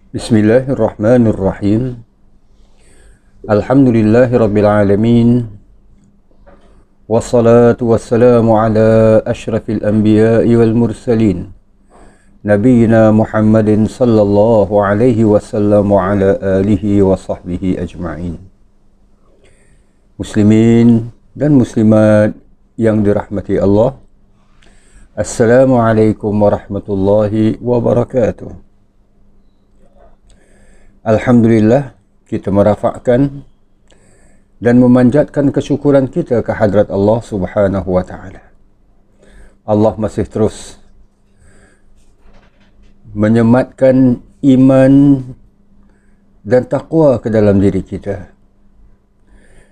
Bismillahirrahmanirrahim. Alhamdulillahirrabbilalamin. Wassalatu wassalamu ala ashrafil anbiya'i wal mursalin. Nabiyyina Muhammadin sallallahu alaihi wasallam wa ala alihi wa sahbihi ajma'in. Muslimin dan muslimat yang dirahmati Allah. Assalamualaikum warahmatullahi wabarakatuh. Alhamdulillah, kita merafakkan dan memanjatkan kesyukuran kita ke hadrat Allah Subhanahu wa taala. Allah masih terus menyematkan iman dan takwa ke dalam diri kita.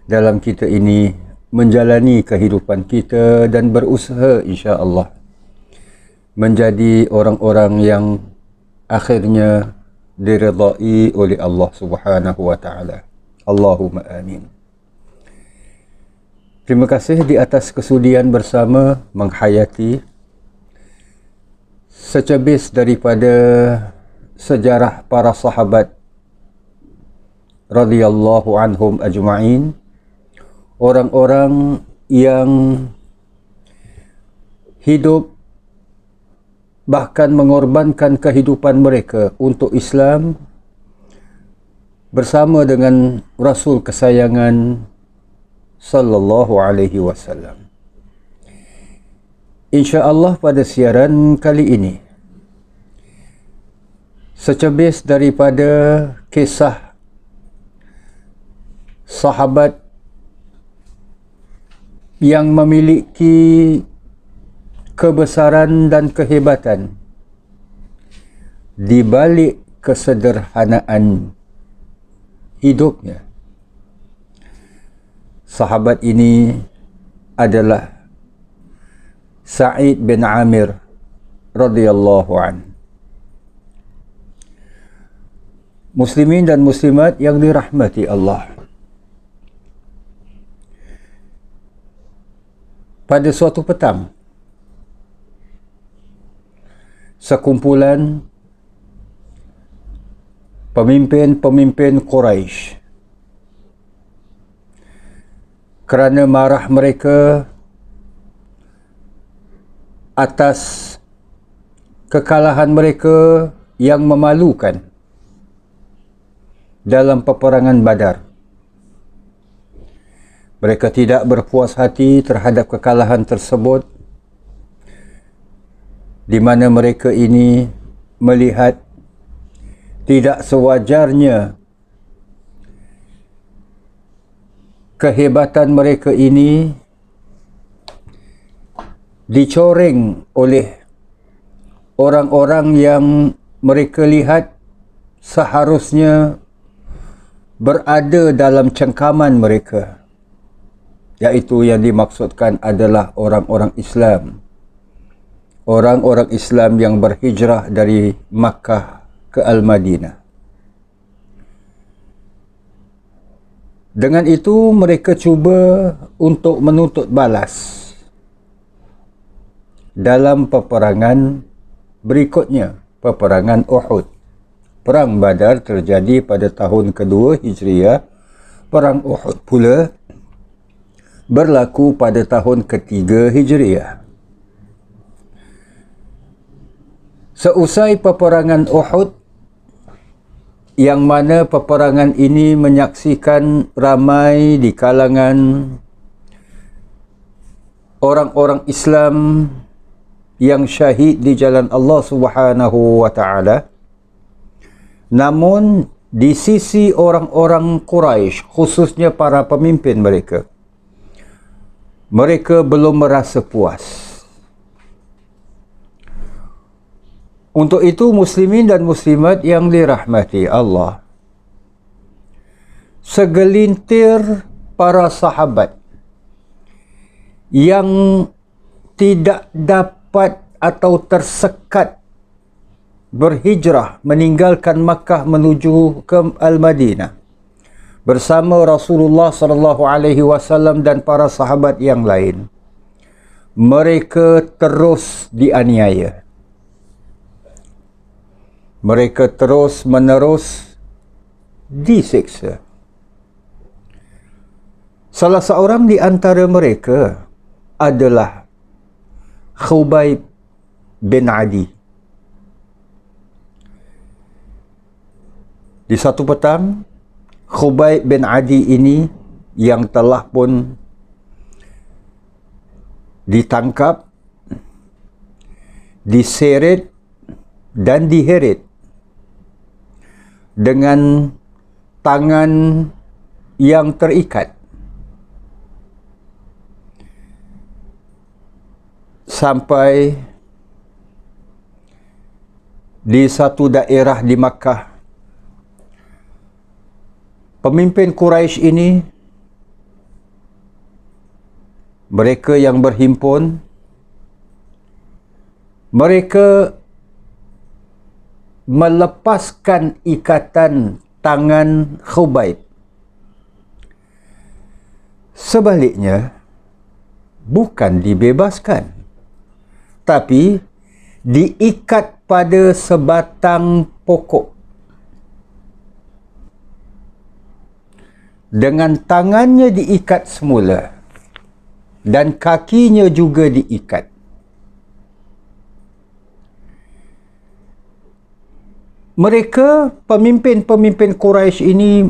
Dalam kita ini menjalani kehidupan kita dan berusaha insya-Allah menjadi orang-orang yang akhirnya diridai oleh Allah Subhanahu wa taala. Allahumma amin. Terima kasih di atas kesudian bersama menghayati secebis daripada sejarah para sahabat radhiyallahu anhum ajma'in, orang-orang yang hidup bahkan mengorbankan kehidupan mereka untuk Islam bersama dengan Rasul kesayangan sallallahu alaihi wasallam. Insya-Allah pada siaran kali ini secebis daripada kisah sahabat yang memiliki kebesaran dan kehebatan di balik kesederhanaan hidupnya. Sahabat ini adalah Sa'id bin Amir radhiyallahu an. Muslimin dan muslimat yang dirahmati Allah. Pada suatu petang, sekumpulan pemimpin-pemimpin Quraisy kerana marah mereka atas kekalahan mereka yang memalukan dalam peperangan Badar. Mereka tidak berpuas hati terhadap kekalahan tersebut, di mana mereka ini melihat tidak sewajarnya kehebatan mereka ini dicoreng oleh orang-orang yang mereka lihat seharusnya berada dalam cengkaman mereka, iaitu yang dimaksudkan adalah orang-orang Islam. Orang-orang Islam yang berhijrah dari Makkah ke Al-Madinah. Dengan itu mereka cuba untuk menuntut balas dalam peperangan berikutnya, peperangan Uhud. Perang Badar terjadi pada tahun kedua Hijriah. Perang Uhud pula berlaku pada tahun ketiga Hijriah. Seusai peperangan Uhud, yang mana peperangan ini menyaksikan ramai di kalangan orang-orang Islam yang syahid di jalan Allah Subhanahu wa taala. Namun di sisi orang-orang Quraisy, khususnya para pemimpin mereka, mereka belum merasa puas. Untuk itu muslimin dan muslimat yang dirahmati Allah, segelintir para sahabat yang tidak dapat atau tersekat berhijrah meninggalkan Makkah menuju ke Al-Madinah bersama Rasulullah sallallahu alaihi wasallam dan para sahabat yang lain, mereka terus dianiaya. mereka terus menerus disiksa. Salah seorang di antara mereka adalah Khubayb bin Adi. Di satu petang, Khubayb bin Adi ini yang telah pun ditangkap, diseret dan diheret dengan tangan yang terikat, sampai di satu daerah di Makkah. Pemimpin Quraisy ini, mereka yang berhimpun, mereka melepaskan ikatan tangan Khubayb. Sebaliknya, bukan dibebaskan, tapi diikat pada sebatang pokok. Dengan tangannya diikat semula dan kakinya juga diikat. Mereka, pemimpin-pemimpin Quraisy ini,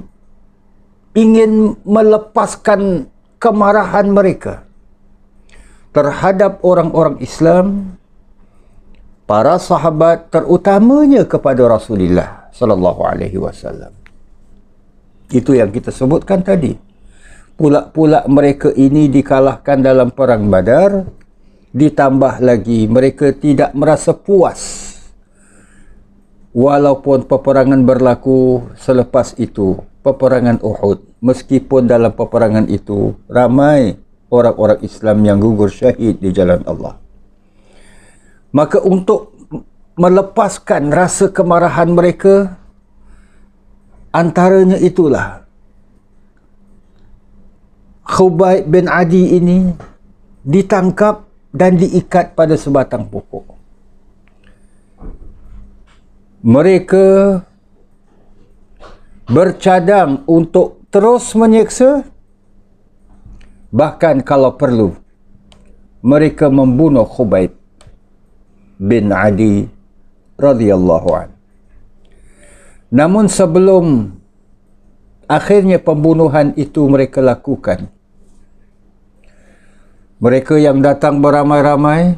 ingin melepaskan kemarahan mereka terhadap orang-orang Islam, para sahabat, terutamanya kepada Rasulullah sallallahu alaihi wasallam. Itu yang kita sebutkan tadi. Pula-pula mereka ini dikalahkan dalam perang Badar, ditambah lagi mereka tidak merasa puas walaupun peperangan berlaku selepas itu, peperangan Uhud. Meskipun dalam peperangan itu ramai orang-orang Islam yang gugur syahid di jalan Allah. Maka untuk melepaskan rasa kemarahan mereka, antaranya itulah Khubayb bin Adi ini ditangkap dan diikat pada sebatang pokok. Mereka bercadang untuk terus menyeksa, bahkan kalau perlu mereka membunuh Khubayb bin Adi radhiyallahu anhu. Namun sebelum akhirnya pembunuhan itu mereka lakukan, mereka yang datang beramai-ramai,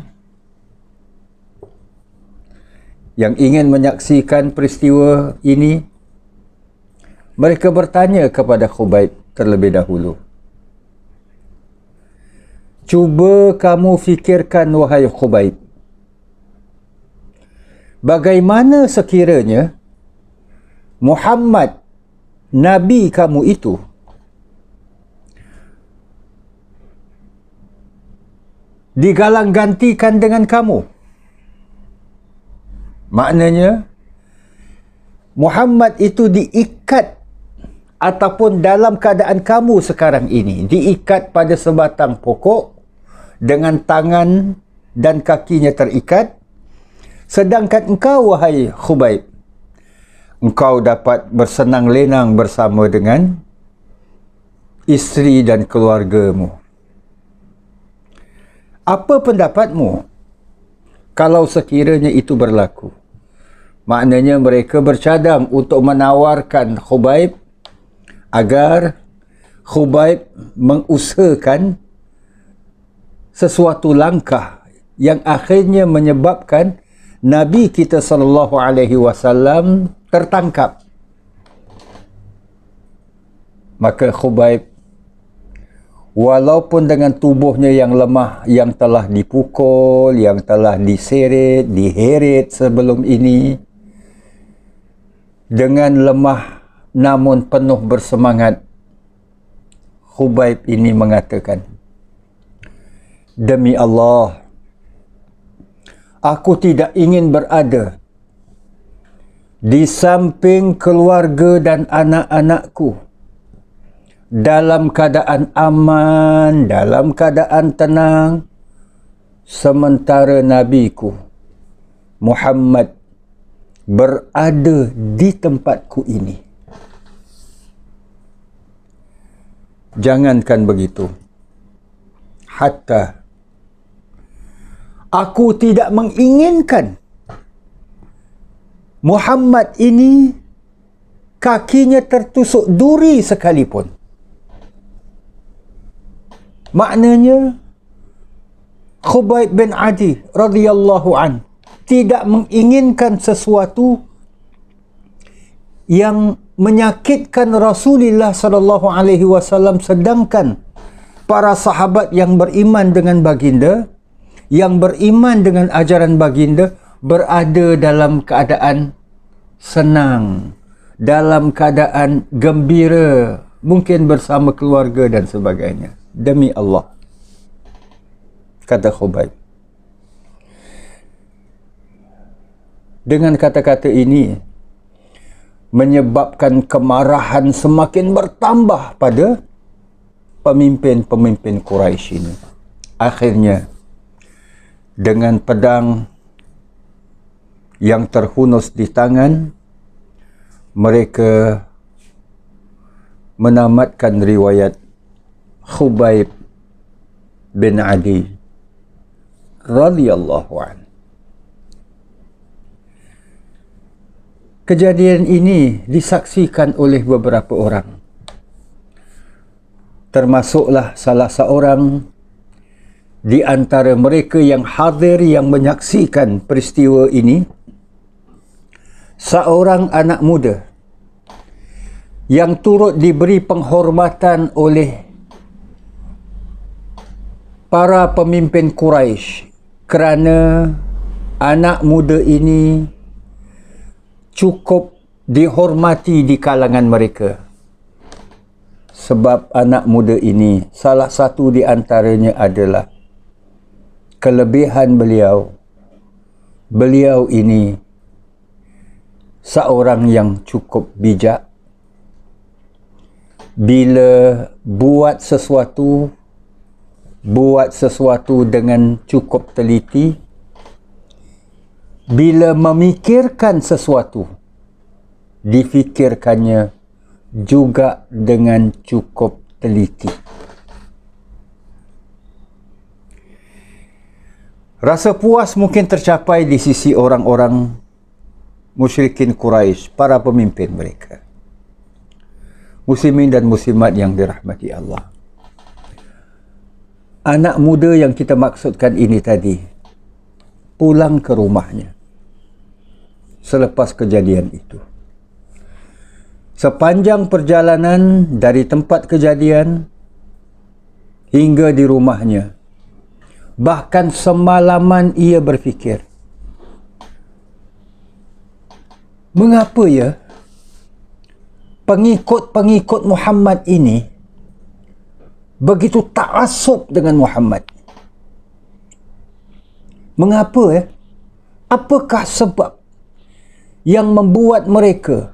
yang ingin menyaksikan peristiwa ini, mereka bertanya kepada Khubayb terlebih dahulu. Cuba kamu fikirkan, wahai Khubayb, bagaimana sekiranya Muhammad, Nabi kamu itu, digalang gantikan dengan kamu? Maknanya, Muhammad itu diikat, ataupun dalam keadaan kamu sekarang ini, diikat pada sebatang pokok dengan tangan dan kakinya terikat, sedangkan engkau, wahai Khubayb, engkau dapat bersenang lenang bersama dengan isteri dan keluargamu. Apa pendapatmu kalau sekiranya itu berlaku? Maknanya mereka bercadang untuk menawarkan Khubayb agar Khubayb mengusahakan sesuatu langkah yang akhirnya menyebabkan Nabi kita sallallahu alaihi wasallam tertangkap. Maka Khubayb, walaupun dengan tubuhnya yang lemah, yang telah dipukul, yang telah diseret, diheret sebelum ini, dengan lemah namun penuh bersemangat, Khubayb ini mengatakan, demi Allah, aku tidak ingin berada di samping keluarga dan anak-anakku dalam keadaan aman, dalam keadaan tenang, sementara Nabiku Muhammad berada di tempatku ini. Jangankan begitu, hatta aku tidak menginginkan Muhammad ini kakinya tertusuk duri sekalipun. Maknanya Khubayb bin Adi radhiyallahu an tidak menginginkan sesuatu yang menyakitkan Rasulullah sallallahu alaihi wasallam, sedangkan para sahabat yang beriman dengan baginda, yang beriman dengan ajaran baginda, berada dalam keadaan senang, dalam keadaan gembira, mungkin bersama keluarga dan sebagainya. Demi Allah, kata Khubayb. Dengan kata-kata ini menyebabkan kemarahan semakin bertambah pada pemimpin-pemimpin Quraisy ini. Akhirnya dengan pedang yang terhunus di tangan, mereka menamatkan riwayat Khubayb bin Adi radhiyallahu anhu. Kejadian ini disaksikan oleh beberapa orang, termasuklah salah seorang di antara mereka yang hadir yang menyaksikan peristiwa ini, seorang anak muda yang turut diberi penghormatan oleh para pemimpin Quraisy kerana anak muda ini cukup dihormati di kalangan mereka. Sebab anak muda ini, salah satu di antaranya adalah kelebihan beliau. Beliau ini seorang yang cukup bijak. Bila buat sesuatu dengan cukup teliti. Bila memikirkan sesuatu, difikirkannya juga dengan cukup teliti. Rasa puas mungkin tercapai di sisi orang-orang musyrikin Quraisy, para pemimpin mereka. Muslimin dan muslimat yang dirahmati Allah. Anak muda yang kita maksudkan ini tadi pulang ke rumahnya selepas kejadian itu. Sepanjang perjalanan dari tempat kejadian hingga di rumahnya, bahkan semalaman ia berfikir, mengapa ya pengikut-pengikut Muhammad ini begitu ta'assub dengan Muhammad? Mengapa ya? Apakah sebab yang membuat mereka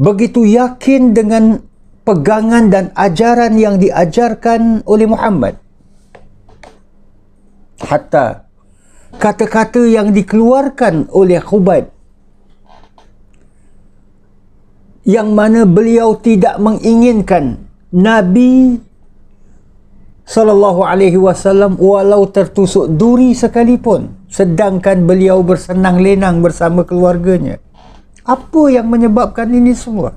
begitu yakin dengan pegangan dan ajaran yang diajarkan oleh Muhammad? Hatta kata-kata yang dikeluarkan oleh Khubayb, yang mana beliau tidak menginginkan Nabi sallallahu alaihi wasallam walau tertusuk duri sekalipun, sedangkan beliau bersenang lenang bersama keluarganya. Apa yang menyebabkan ini semua?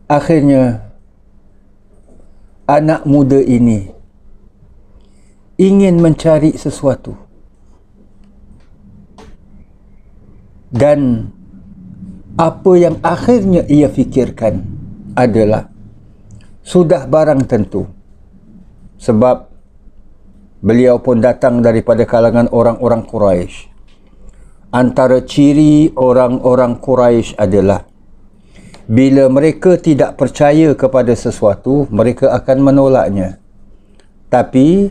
Akhirnya anak muda ini ingin mencari sesuatu, dan apa yang akhirnya ia fikirkan adalah sudah barang tentu, sebab beliau pun datang daripada kalangan orang-orang Quraisy. Antara ciri orang-orang Quraisy adalah bila mereka tidak percaya kepada sesuatu, mereka akan menolaknya. Tapi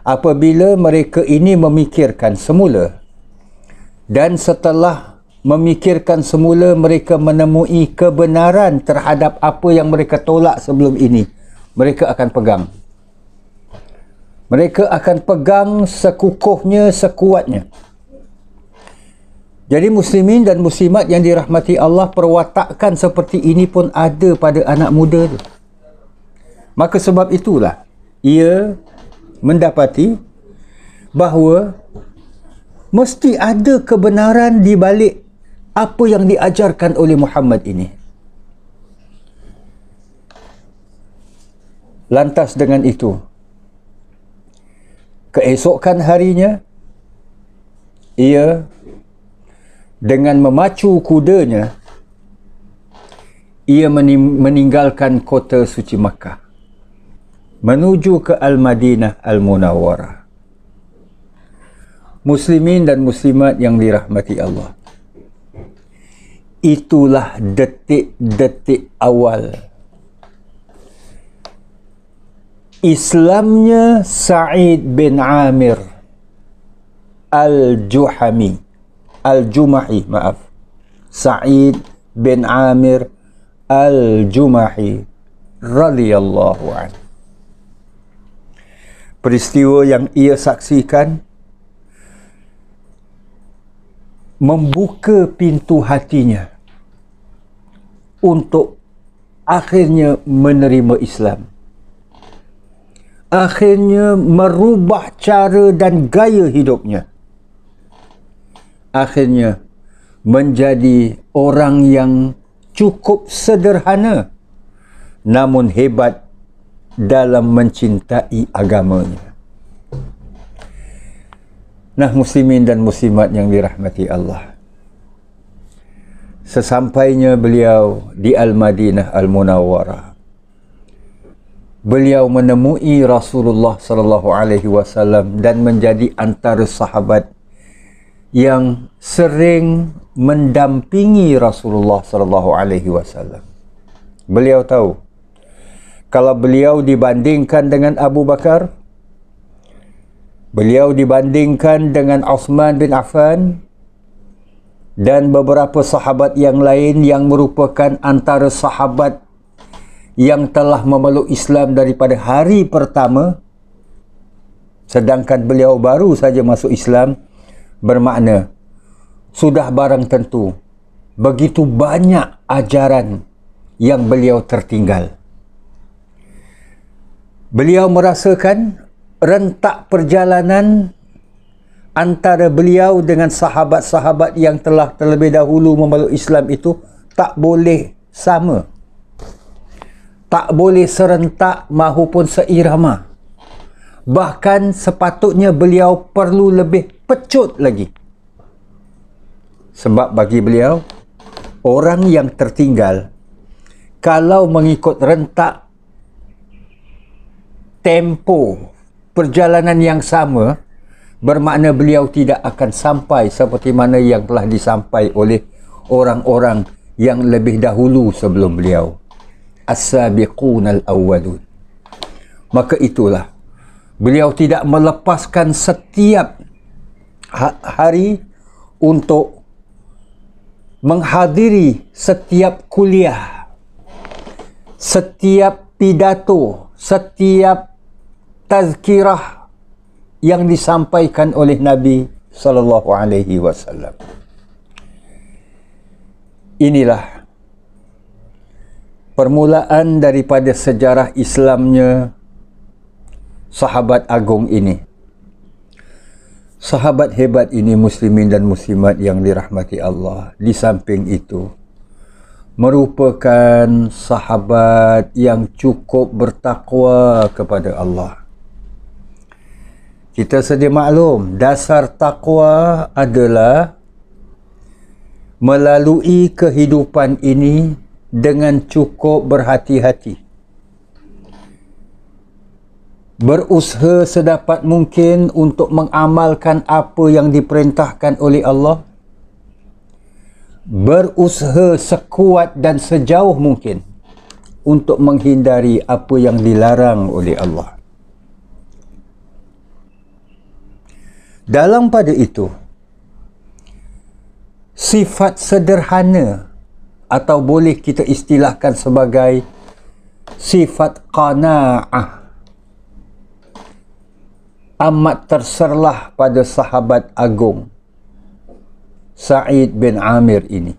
apabila mereka ini memikirkan semula, dan setelah memikirkan semula mereka menemui kebenaran terhadap apa yang mereka tolak sebelum ini, mereka akan pegang. Mereka akan pegang sekukuhnya, sekuatnya. Jadi muslimin dan muslimat yang dirahmati Allah, perwatakan seperti ini pun ada pada anak muda tu. Maka sebab itulah ia mendapati bahawa mesti ada kebenaran di balik apa yang diajarkan oleh Muhammad ini. Lantas dengan itu, keesokan harinya, ia dengan memacu kudanya, ia meninggalkan kota suci Makkah menuju ke Al-Madinah Al-Munawwarah. Muslimin dan muslimat yang dirahmati Allah, itulah detik-detik awal Islamnya Sa'id bin Amir Al-Jumahi, Sa'id bin Amir Al-Jumahi radhiyallahu anhu. Peristiwa yang ia saksikan membuka pintu hatinya untuk akhirnya menerima Islam. Akhirnya merubah cara dan gaya hidupnya. Akhirnya menjadi orang yang cukup sederhana namun hebat dalam mencintai agamanya. Nah, muslimin dan muslimat yang dirahmati Allah, sesampainya beliau di Al-Madinah Al-Munawwarah, beliau menemui Rasulullah sallallahu alaihi wasallam dan menjadi antara sahabat yang sering mendampingi Rasulullah sallallahu alaihi wasallam. Beliau tahu kalau beliau dibandingkan dengan Abu Bakar, beliau dibandingkan dengan Uthman bin Affan dan beberapa sahabat yang lain yang merupakan antara sahabat yang telah memeluk Islam daripada hari pertama, sedangkan beliau baru saja masuk Islam, bermakna sudah barang tentu begitu banyak ajaran yang beliau tertinggal. Beliau merasakan rentak perjalanan antara beliau dengan sahabat-sahabat yang telah terlebih dahulu memeluk Islam itu tak boleh sama, tak boleh serentak mahupun seirama. Bahkan sepatutnya beliau perlu lebih pecut lagi. Sebab bagi beliau, orang yang tertinggal, kalau mengikut rentak tempo perjalanan yang sama, bermakna beliau tidak akan sampai seperti mana yang telah disampai oleh orang-orang yang lebih dahulu sebelum beliau. As-sabiqun al-awwalun. Maka itulah beliau tidak melepaskan setiap hari untuk menghadiri setiap kuliah, setiap pidato, setiap tazkirah yang disampaikan oleh Nabi sallallahu alaihi wasallam. Inilah permulaan daripada sejarah Islamnya sahabat agung ini. Sahabat hebat ini, muslimin dan muslimat yang dirahmati Allah, di samping itu merupakan sahabat yang cukup bertakwa kepada Allah. Kita sedia maklum, dasar takwa adalah melalui kehidupan ini dengan cukup berhati-hati, berusaha sedapat mungkin untuk mengamalkan apa yang diperintahkan oleh Allah, berusaha sekuat dan sejauh mungkin untuk menghindari apa yang dilarang oleh Allah. Dalam pada itu, sifat sederhana atau boleh kita istilahkan sebagai sifat qanaah, amat terserlah pada sahabat agung Sa'id bin Amir ini.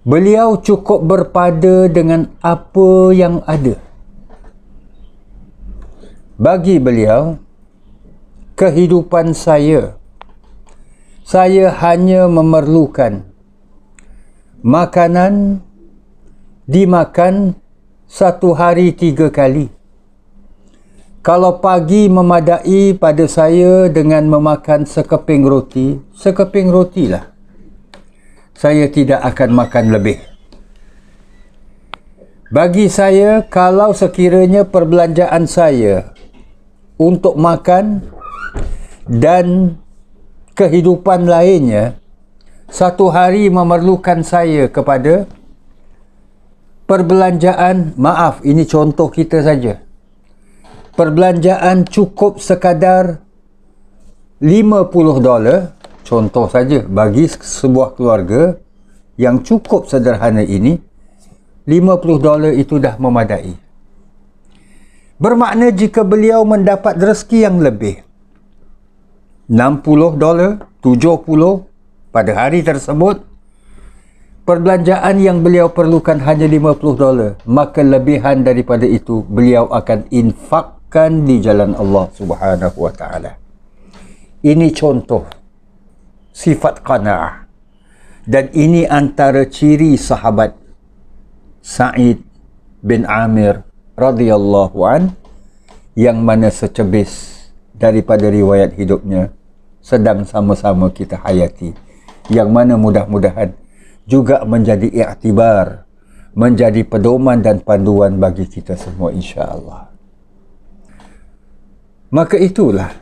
Beliau cukup berpada dengan apa yang ada. Bagi beliau, kehidupan saya hanya memerlukan makanan dimakan satu hari 3 kali. Kalau pagi memadai pada saya dengan memakan sekeping rotilah. Saya tidak akan makan lebih. Bagi saya, kalau sekiranya perbelanjaan saya untuk makan dan kehidupan lainnya, satu hari memerlukan saya kepada perbelanjaan, maaf, ini contoh kita saja. Perbelanjaan cukup sekadar $50, contoh saja, bagi sebuah keluarga yang cukup sederhana ini, $50 itu dah memadai. Bermakna jika beliau mendapat rezeki yang lebih, $60, $70 pada hari tersebut, perbelanjaan yang beliau perlukan hanya $50, maka lebihan daripada itu beliau akan infakkan di jalan Allah Subhanahu wa taala. Ini contoh sifat qanaah, dan ini antara ciri sahabat Sa'id bin Amir radhiyallahu an, yang mana secebis daripada riwayat hidupnya sedang sama-sama kita hayati, yang mana mudah-mudahan juga menjadi iktibar, menjadi pedoman dan panduan bagi kita semua, insya-Allah. Maka itulah,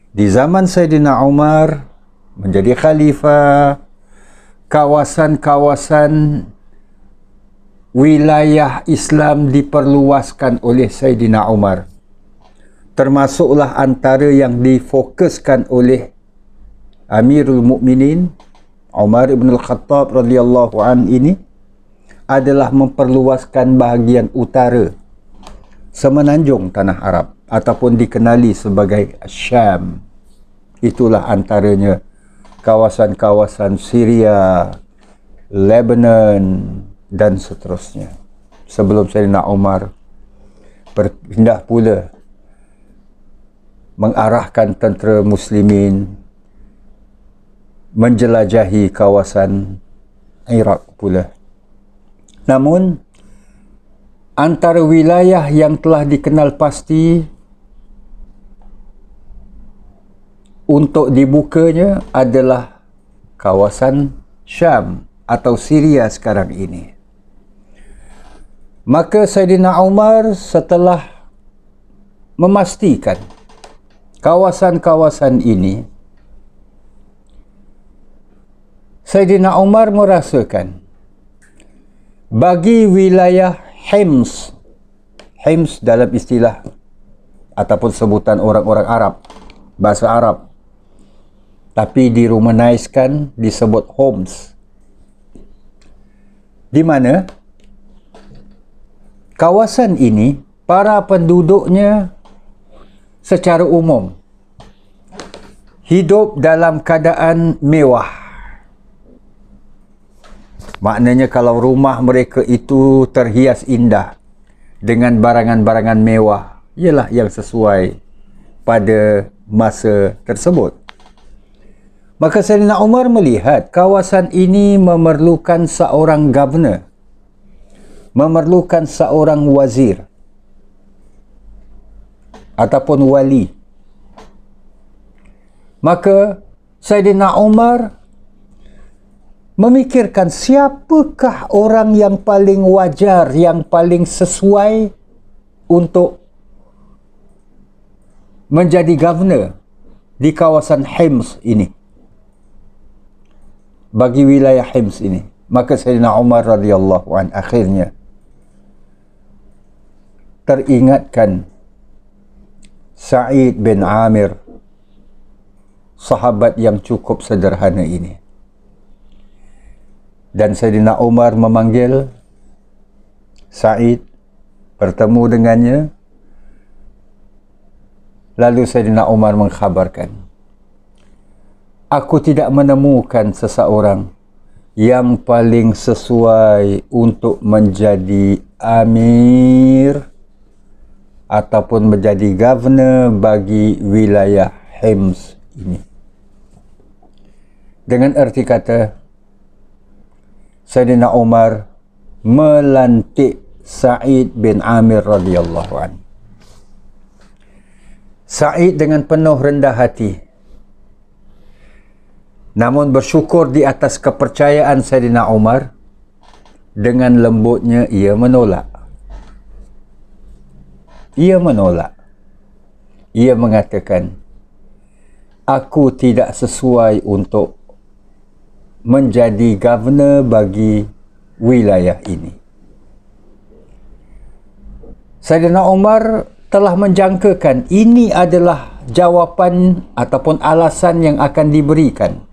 di zaman Sayyidina Umar menjadi khalifah, kawasan-kawasan wilayah Islam diperluaskan oleh Sayyidina Umar. Termasuklah antara yang difokuskan oleh Amirul Mukminin Umar ibn al-Khattab radhiyallahu an ini adalah memperluaskan bahagian utara semenanjung tanah Arab, ataupun dikenali sebagai Syam. Itulah antaranya kawasan-kawasan Syria, Lebanon dan seterusnya. Sebelum Sayyidina Umar berpindah pula mengarahkan tentera muslimin menjelajahi kawasan Iraq pula. Namun antara wilayah yang telah dikenal pasti untuk dibukanya adalah kawasan Syam atau Syria sekarang ini. Maka Sayyidina Umar setelah memastikan kawasan-kawasan ini, Sayyidina Umar merasakan bagi wilayah Hims dalam istilah ataupun sebutan orang-orang Arab, bahasa Arab, tapi diromanizekan disebut Homs, di mana kawasan ini para penduduknya secara umum hidup dalam keadaan mewah. Maknanya kalau rumah mereka itu terhias indah dengan barangan-barangan mewah, ialah yang sesuai pada masa tersebut. Maka Sayyidina Umar melihat kawasan ini memerlukan seorang governor, memerlukan seorang wazir ataupun wali. Maka Sayyidina Umar memikirkan siapakah orang yang paling wajar, yang paling sesuai untuk menjadi governor di kawasan Hims ini, bagi wilayah Hims ini. Maka Sayyidina Umar radhiyallahu an akhirnya teringatkan Sa'id bin Amir, sahabat yang cukup sederhana ini. Dan Sayyidina Umar memanggil Sa'id, bertemu dengannya, Lalu Saidina Umar mengkhabarkan, aku tidak menemukan seseorang yang paling sesuai untuk menjadi amir ataupun menjadi governor bagi wilayah Hims ini. Dengan erti kata, Saidina Umar melantik Sa'id bin Amir radhiyallahu anhu. Sa'id dengan penuh rendah hati, namun bersyukur di atas kepercayaan Saidina Umar, dengan lembutnya ia menolak. Ia menolak. Ia mengatakan, aku tidak sesuai untuk menjadi governor bagi wilayah ini. Saidina Umar telah menjangkakan ini adalah jawapan ataupun alasan yang akan diberikan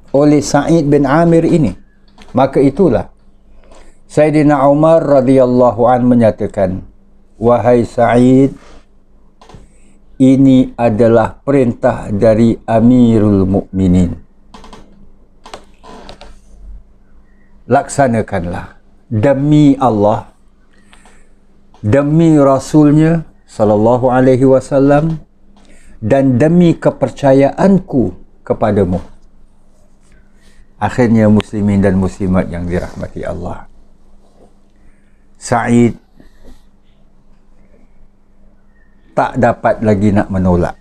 oleh Sa'id bin Amir ini. Maka itulah Saidina Umar radhiyallahu an menyatakan, wahai Sa'id, ini adalah perintah dari Amirul Mukminin. Laksanakanlah demi Allah, demi Rasulnya sallallahu alaihi wasallam, dan demi kepercayaanku kepadamu. Akhirnya muslimin dan muslimat yang dirahmati Allah, Sa'id tak dapat lagi nak menolak.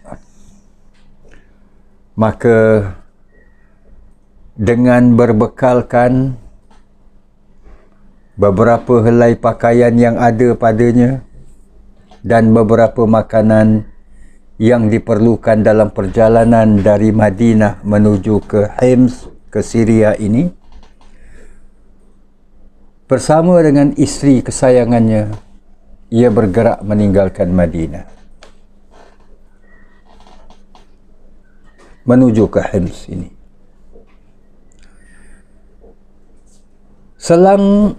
Maka dengan berbekalkan beberapa helai pakaian yang ada padanya dan beberapa makanan yang diperlukan dalam perjalanan dari Madinah menuju ke Hims, ke Syria ini, bersama dengan isteri kesayangannya, ia bergerak meninggalkan Madinah menuju ke Hims ini. Selang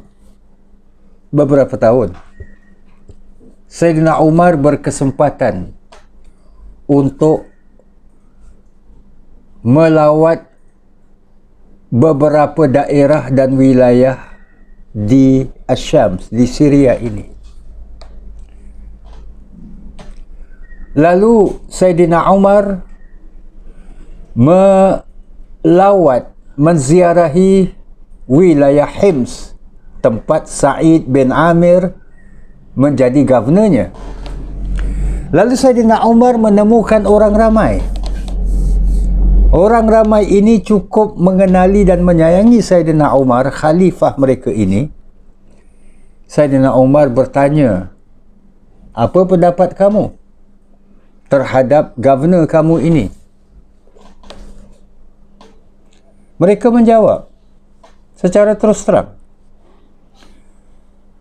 beberapa tahun, Saidina Umar berkesempatan untuk melawat beberapa daerah dan wilayah di Asyams, di Syria ini. Lalu Saidina Umar melawat, menziarahi wilayah Hims, tempat Sa'id bin Amir menjadi governornya. Lalu Saidina Umar menemukan orang ramai. Orang ramai ini cukup mengenali dan menyayangi Saidina Umar, khalifah mereka ini. Saidina Umar bertanya, apa pendapat kamu terhadap governor kamu ini? Mereka menjawab secara terus terang,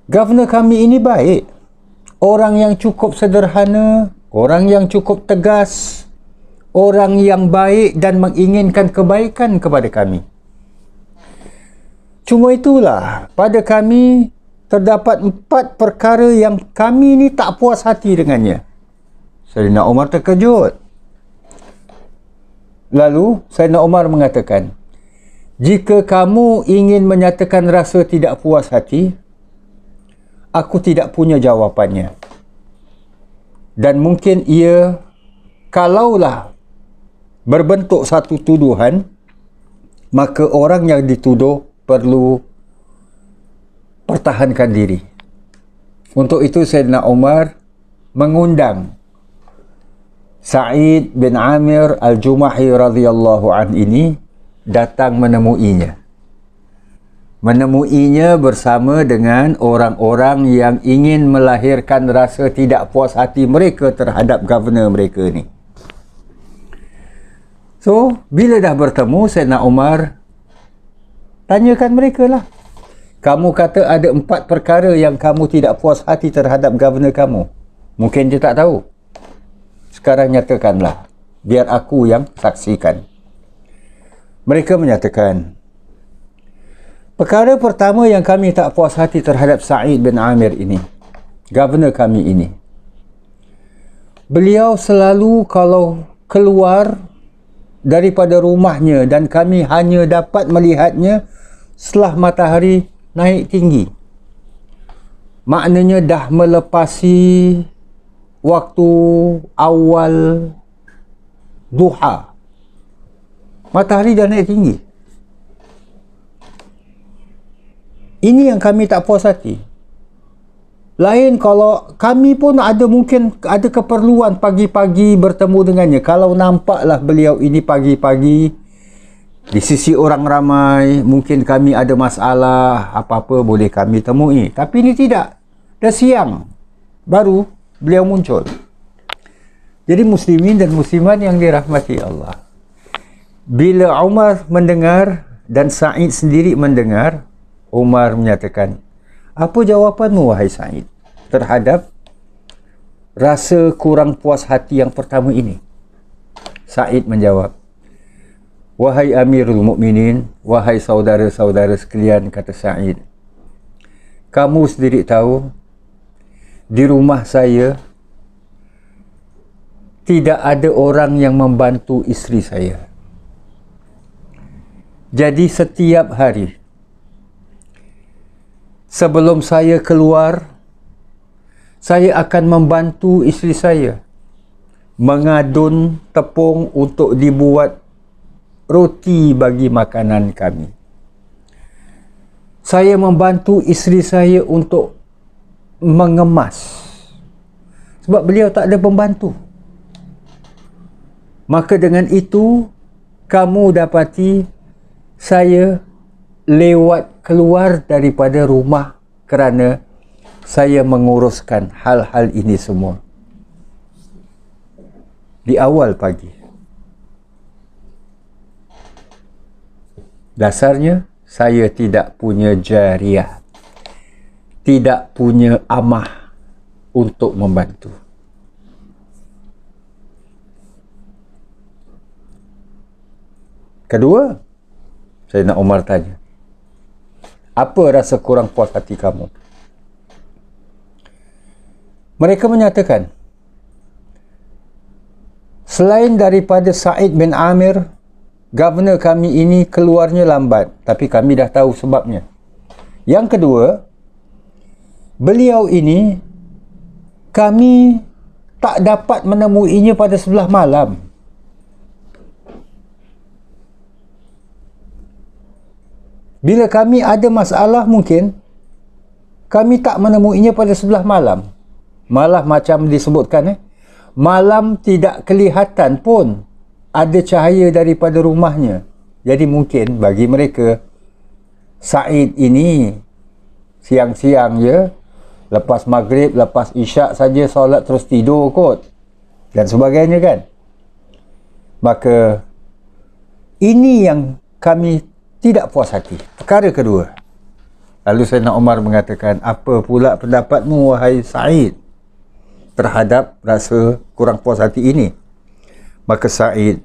governor kami ini baik, orang yang cukup sederhana, orang yang cukup tegas, orang yang baik dan menginginkan kebaikan kepada kami. Cuma itulah, pada kami terdapat 4 perkara yang kami ni tak puas hati dengannya. Saidina Umar terkejut. Lalu Saidina Umar mengatakan, jika kamu ingin menyatakan rasa tidak puas hati, aku tidak punya jawapannya. Dan mungkin ia, kalaulah berbentuk satu tuduhan, maka orang yang dituduh perlu pertahankan diri. Untuk itu Saidina Umar mengundang Sa'id bin Amir al-Jumahi radhiyallahu an ini datang menemuinya. Menemuinya bersama dengan orang-orang yang ingin melahirkan rasa tidak puas hati mereka terhadap governor mereka ni. So, bila dah bertemu, Saidina Umar tanyakan mereka lah. Kamu kata ada 4 perkara yang kamu tidak puas hati terhadap governor kamu. Mungkin dia tak tahu. Sekarang nyatakanlah, biar aku yang saksikan. Mereka menyatakan, perkara pertama yang kami tak puas hati terhadap Sa'id bin Amir ini, governor kami ini, Beliau selalu kalau keluar daripada rumahnya dan kami hanya dapat melihatnya setelah matahari naik tinggi. Maknanya dah melepasi waktu awal duha. Matahari dah naik tinggi. Ini yang kami tak puas hati. Lain kalau kami pun mungkin ada keperluan pagi-pagi bertemu dengannya. Kalau nampaklah beliau ini pagi-pagi di sisi orang ramai, mungkin kami ada masalah, apa-apa boleh kami temui. Tapi ini tidak. Dah siang baru beliau muncul. Jadi muslimin dan muslimat yang dirahmati Allah, bila Umar mendengar dan Sa'id sendiri mendengar, Umar menyatakan, apa jawapanmu wahai Sa'id terhadap rasa kurang puas hati yang pertama ini? Sa'id menjawab, wahai Amirul Mukminin, wahai saudara-saudara sekalian, kata Sa'id, kamu sendiri tahu di rumah saya tidak ada orang yang membantu isteri saya. Jadi setiap hari sebelum saya keluar, saya akan membantu isteri saya mengadun tepung untuk dibuat roti bagi makanan kami. Saya membantu isteri saya untuk mengemas, sebab beliau tak ada pembantu. Maka dengan itu kamu dapati saya lewat keluar daripada rumah kerana saya menguruskan hal-hal ini semua di awal pagi. Dasarnya saya tidak punya jariyah, tidak punya amah untuk membantu. Kedua, Sayyidina Umar tanya, apa rasa kurang puas hati kamu? Mereka menyatakan, selain daripada Sa'id bin Amir, governor kami ini keluarnya lambat, tapi kami dah tahu sebabnya. Yang kedua, beliau ini kami tak dapat menemuinya pada sebelah malam. Bila kami ada masalah mungkin kami tak menemuinya pada sebelah malam. Malah macam disebutkan, malam tidak kelihatan pun ada cahaya daripada rumahnya. Jadi mungkin bagi mereka Sa'id ini siang-siang je, lepas maghrib, lepas isyak saja solat terus tidur kot dan sebagainya kan. Maka ini yang kami tidak puas hati. Perkara kedua, lalu Sayyidina Umar mengatakan, apa pula pendapatmu wahai Sa'id terhadap rasa kurang puas hati ini? Maka Sa'id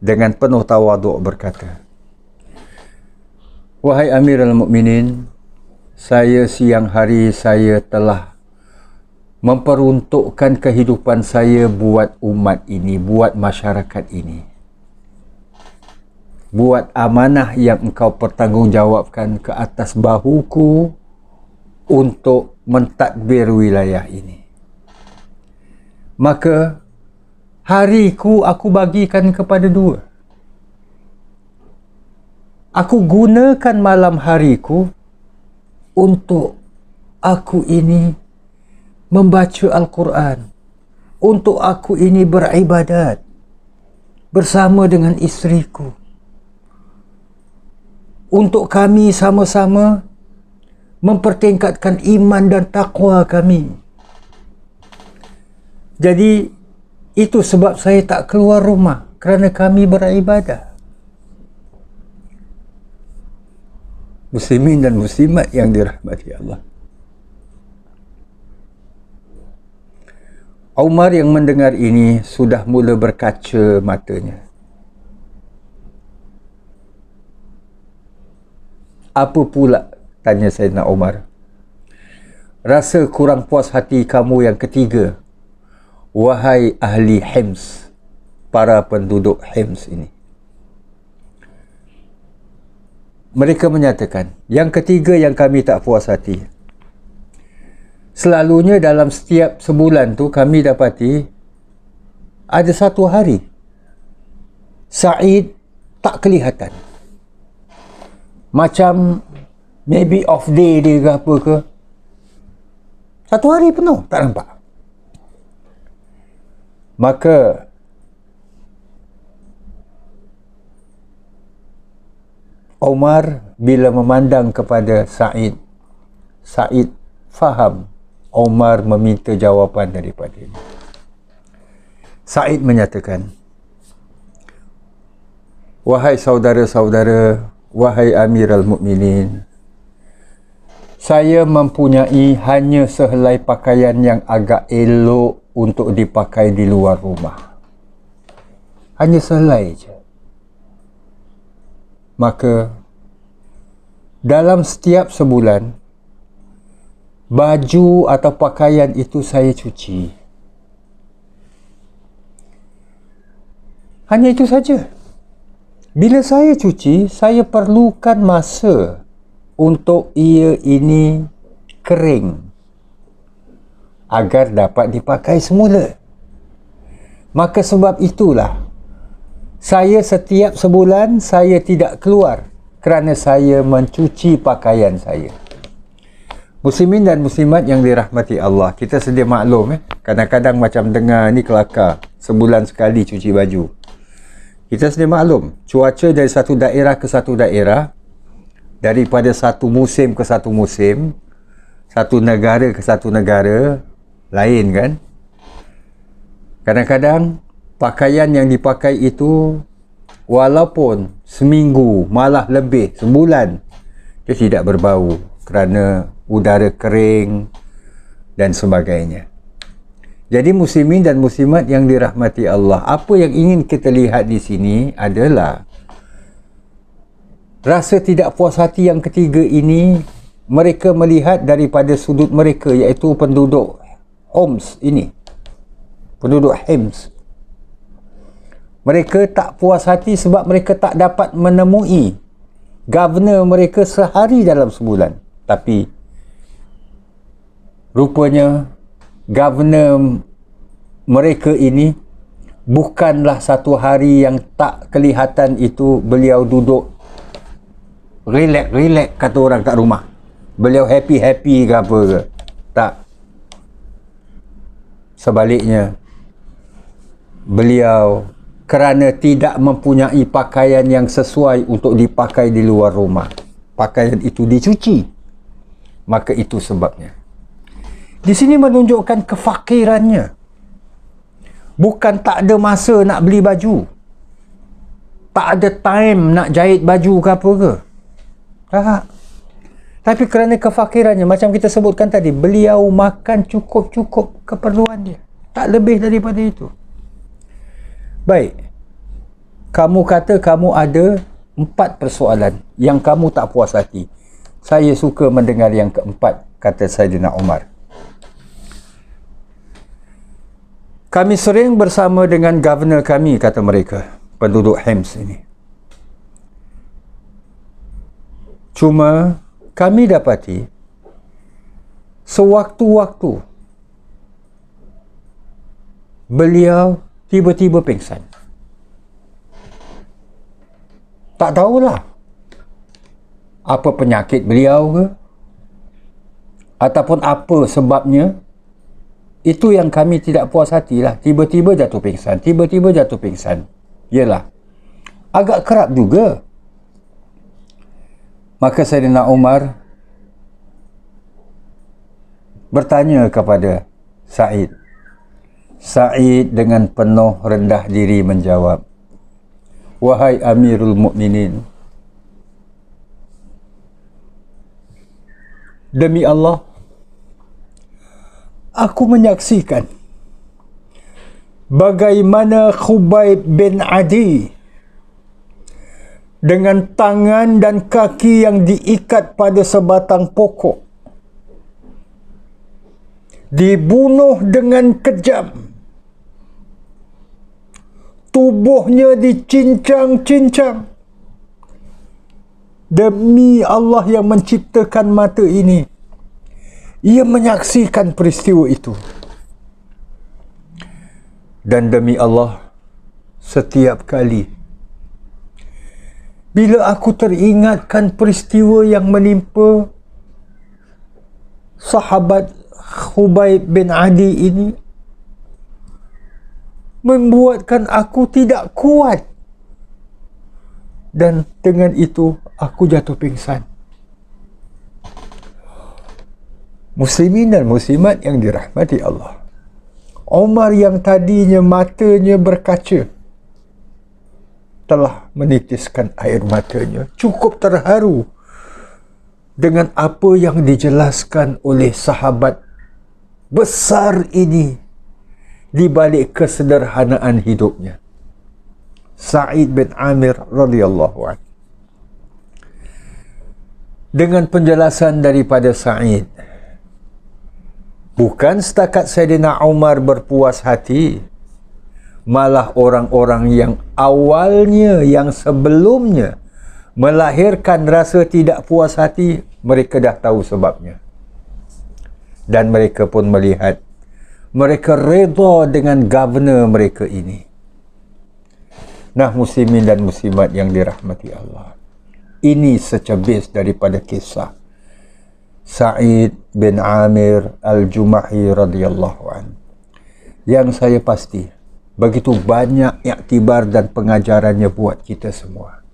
dengan penuh tawaduk berkata, wahai Amirul Mukminin, saya siang hari saya telah memperuntukkan kehidupan saya buat umat ini, buat masyarakat ini, buat amanah yang engkau pertanggungjawabkan ke atas bahuku untuk mentadbir wilayah ini. Maka hariku aku bagikan kepada dua. Aku gunakan malam hariku untuk aku ini membaca Al-Quran, untuk aku ini beribadat bersama dengan isteriku, untuk kami sama-sama mempertingkatkan iman dan takwa kami. Jadi itu sebab saya tak keluar rumah, kerana kami beribadah. Muslimin dan muslimat yang dirahmati Allah, Umar yang mendengar ini sudah mula berkaca matanya. Apa pula, tanya Sayyidina Umar, rasa kurang puas hati kamu yang ketiga, wahai ahli Hims, para penduduk Hims ini. Mereka menyatakan, yang ketiga yang kami tak puas hati. Selalunya dalam setiap sebulan tu kami dapati ada satu hari Said tak kelihatan. Macam maybe off day dia ke apa ke. Satu hari penuh tak nampak. Maka Umar bila memandang kepada Said, Said faham Umar meminta jawapan daripada dia. Said menyatakan, wahai saudara-saudara, wahai Amirul Mukminin, saya mempunyai hanya sehelai pakaian yang agak elok untuk dipakai di luar rumah. Hanya sehelai je. Maka dalam setiap sebulan, baju atau pakaian itu saya cuci. Hanya itu saja. Bila saya cuci, saya perlukan masa untuk ia ini kering agar dapat dipakai semula. Maka sebab itulah saya setiap sebulan saya tidak keluar kerana saya mencuci pakaian saya. Muslimin dan muslimat yang dirahmati Allah, kita sedia maklum kadang-kadang macam dengar ni kelakar, sebulan sekali cuci baju. Kita sedia maklum, cuaca dari satu daerah ke satu daerah, daripada satu musim ke satu musim, satu negara ke satu negara, lain kan? Kadang-kadang pakaian yang dipakai itu walaupun seminggu, malah lebih, sebulan, dia tidak berbau kerana udara kering dan sebagainya. Jadi muslimin dan muslimat yang dirahmati Allah, apa yang ingin kita lihat di sini adalah rasa tidak puas hati yang ketiga ini mereka melihat daripada sudut mereka, iaitu penduduk Homs ini, penduduk Hims. Mereka tak puas hati sebab mereka tak dapat menemui governor mereka sehari dalam sebulan. Tapi rupanya governor mereka ini bukanlah satu hari yang tak kelihatan itu beliau duduk relax kata orang kat rumah. Beliau happy ke apa ke. Tak. Sebaliknya, beliau kerana tidak mempunyai pakaian yang sesuai untuk dipakai di luar rumah, pakaian itu dicuci. Maka itu sebabnya. Di sini menunjukkan kefakirannya. Bukan tak ada masa nak beli baju, tak ada time nak jahit baju ke apa ke. Tak. Tapi kerana kefakirannya, macam kita sebutkan tadi, beliau makan cukup-cukup keperluan dia, tak lebih daripada itu. Baik, kamu kata kamu ada 4 persoalan yang kamu tak puas hati. Saya suka mendengar yang keempat, kata Saidina Umar. Kami sering bersama dengan governor kami, kata mereka, penduduk Hims ini. Cuma kami dapati sewaktu-waktu beliau tiba-tiba pingsan. Tak tahulah apa penyakit beliau ke, ataupun apa sebabnya. Itu yang kami tidak puas hatilah. Tiba-tiba jatuh pingsan, tiba-tiba jatuh pingsan. Yelah, agak kerap juga. Maka Saidina Umar bertanya kepada Said. Said dengan penuh rendah diri menjawab, wahai Amirul Mukminin, demi Allah, aku menyaksikan bagaimana Khubayb bin Adi dengan tangan dan kaki yang diikat pada sebatang pokok dibunuh dengan kejam tubuhnya dicincang-cincang. Demi Allah yang menciptakan mata ini, ia menyaksikan peristiwa itu. Dan demi Allah, setiap kali bila aku teringatkan peristiwa yang menimpa sahabat Khubayb bin Adi ini, membuatkan aku tidak kuat. Dan dengan itu, aku jatuh pingsan. Muslimin dan muslimat yang dirahmati Allah, Umar yang tadinya matanya berkaca telah menitiskan air matanya. Cukup terharu dengan apa yang dijelaskan oleh sahabat besar ini di balik kesederhanaan hidupnya, Sa'id bin Amir radhiyallahu anhu. Dengan penjelasan daripada Sa'id, bukan setakat Sayyidina Umar berpuas hati, malah orang-orang yang awalnya, yang sebelumnya melahirkan rasa tidak puas hati, mereka dah tahu sebabnya. Dan mereka pun melihat, mereka redha dengan governor mereka ini. Nah, muslimin dan muslimat yang dirahmati Allah, ini secebis daripada kisah Sa'id bin Amir al-Jumahi radhiyallahu anhu, yang saya pasti begitu banyak iktibar dan pengajarannya buat kita semua.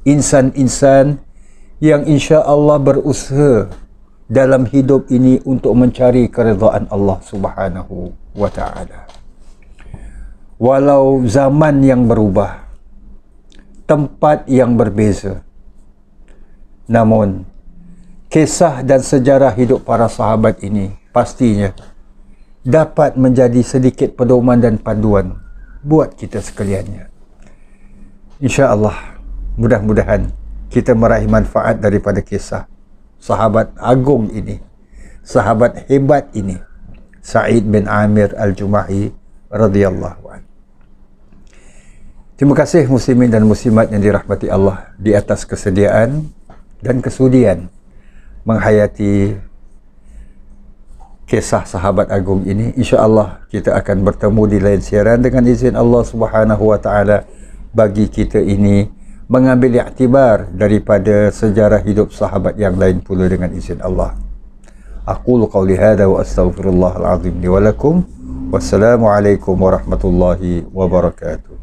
Insan-insan yang insya Allah berusaha dalam hidup ini untuk mencari keridhaan Allah Subhanahu wa ta'ala. Walau zaman yang berubah, tempat yang berbeza, namun kisah dan sejarah hidup para sahabat ini pastinya dapat menjadi sedikit pedoman dan panduan buat kita sekaliannya. InsyaAllah, mudah-mudahan kita meraih manfaat daripada kisah sahabat agung ini, sahabat hebat ini, Sa'id bin Amir al-Jumahi radhiyallahu anhu. Terima kasih muslimin dan muslimat yang dirahmati Allah di atas kesediaan dan kesudian menghayati kisah sahabat agung ini. InsyaAllah kita akan bertemu di lain siaran dengan izin Allah Subhanahu wa ta'ala, bagi kita ini mengambil iktibar daripada sejarah hidup sahabat yang lain pula dengan izin Allah. Aqulu qawli hadha wa astaghfirullahal azim li wa lakum. Wassalamualaikum warahmatullahi wabarakatuh.